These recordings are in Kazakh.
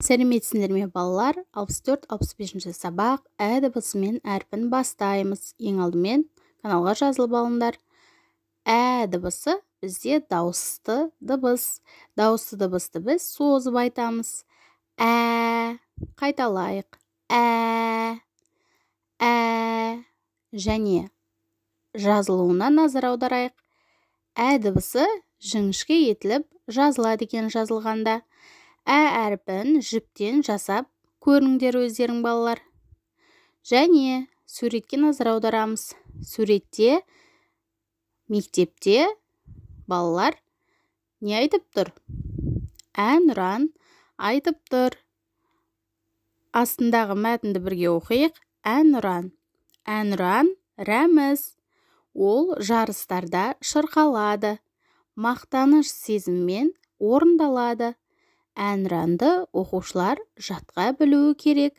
Сәлеметсіздер ме балалар? 64-65 сабақ ә дыбысымен әрпін бастаймыз. Ең алдымен каналға жазылып алыңдар. Ә дыбысы бізде дауысты дыбыс. Дауысты дыбысты біз созып айтамыз. Қайталайық. Және жазылуына назар аударайық. Ә дыбысы жіңішке етіліп жазылады екен жазылғанда. Әрпін жіптен жасап көріңдер өздерің балалар. Және суретке назар аударамыз. Суретте мектепте балалар не айтып тұр? Әнұран айтып тұр. Астындағы мәтінді бірге оқиық. Әнұран. Әнұран рәміз. Ол жарыстарда шырқалады. Мақтаныш сезіммен орындалады. Әнұранды оқушылар жатқа білуі керек.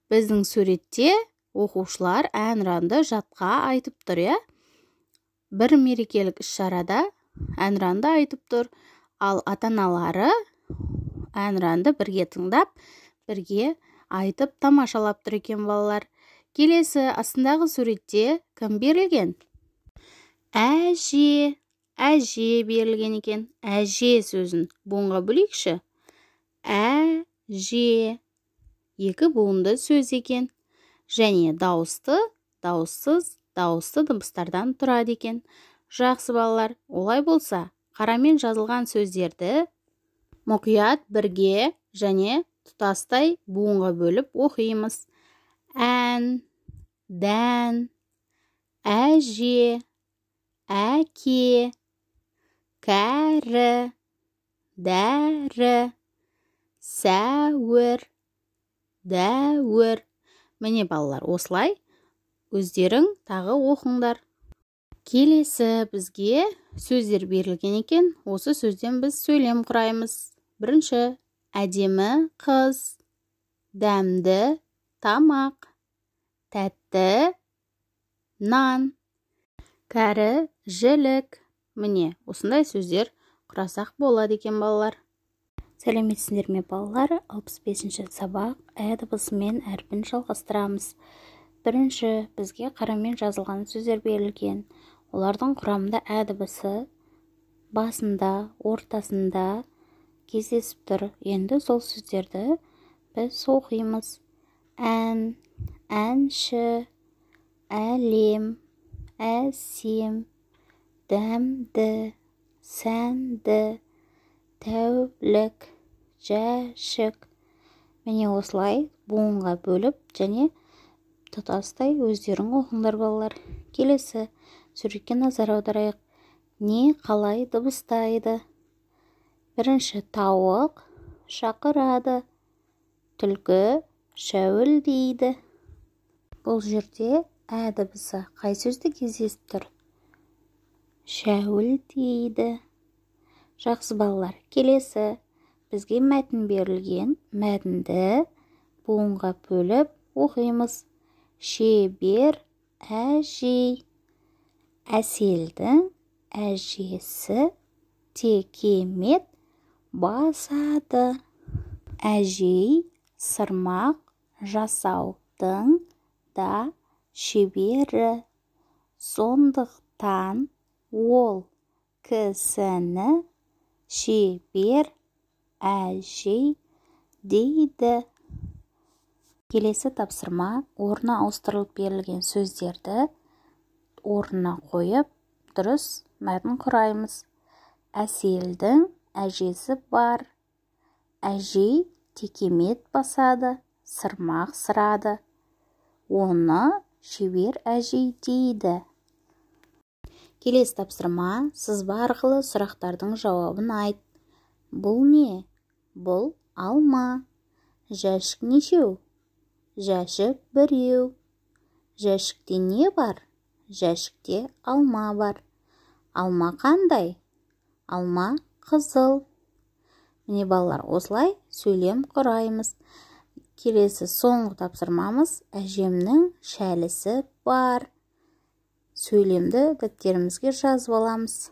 Біздің суретте оқушылар әнұранды жатқа айтып тұр, я? Бір мерекелік іс-шарада әнұранды айтып тұр. Ал ата-аналары әнұранды бірге тыңдап, бірге айтып тамашалап тұр екен балалар. Келесі астындағы суретте кім берілген? Әже. Әже берілген екен. Әже сөзін буынға бөлейікші. Әже. Екі буынды сөз екен. Және дауысты, дауыссыз, дауысты дыбыстардан тұрады екен. Жақсы балалар, олай болса, қарамен жазылған сөздерді мұқият бірге және тұтастай буынға бөліп оқимыз. Ән, дән, әже, әке, кәрі, дәрі, сәуір, дәуір. Міне балалар, осылай өздерің тағы оқыңдар. Келесі бізге сөздер берілген екен. Осы сөзден біз сөйлем құраймыз. Бірінші, әдемі қыз, дәмді тамақ, тәтті нан, кәрі жілік. Міне, осындай сөздер құрасақ болады екен балалар. Сәлеметсіздер ме балалар? 65 сабақ ә дыбысымен әрпін жалғастырамыз. Бірінші, бізге қарамен жазылған сөздер берілген. Олардың құрамында ә дыбысы басында, ортасында кездесіп тұр. Енді сол сөздерді біз оқимыз. Ән, әнші, әлем, әсем, дәмді, сәнді, тәулік, жәшік. Міне осылай буынға бөліп және тұтастай өздерің оқыңдар балалар. Келесі суретке назар аударайық. Не қалай дыбыстайды? Бірінші, тауық шақырады, түлкі шәуілдейді. Бұл жерде ә дыбысы қай сөзді кездесіп тұр? Шәуілдейді. Жақсы балалар, келесі бізге мәтін берілген. Мәтінді буынға бөліп оқимыз. Шебер әжей, әселдің әжесі текемет басады. Әжей сырмақ жасаудың да шебері. Сондықтан ол кісіні шебер әжей дейді. Келесі тапсырма, орнына ауыстырылып берілген сөздерді орнына қойып, дұрыс мәтін құраймыз. Әселдің әжесі бар. Әжей текемет басады, сырмақ сырады. Оны шебер әжей дейді. Келесі тапсырма, сызба арқылы сұрақтардың жауабын айт. Бұл не? Бұл алма. Жәшік нешеу? Жәшік біреу. Жәшікте не бар? Жәшікте алма бар. Алма қандай? Алма қызыл. Міне балалар, осылай сөйлем құраймыз. Келесі соңғы тапсырмамыз, әжемнің шәлісі бар. Сөйлемді дәптерімізге жазып аламыз.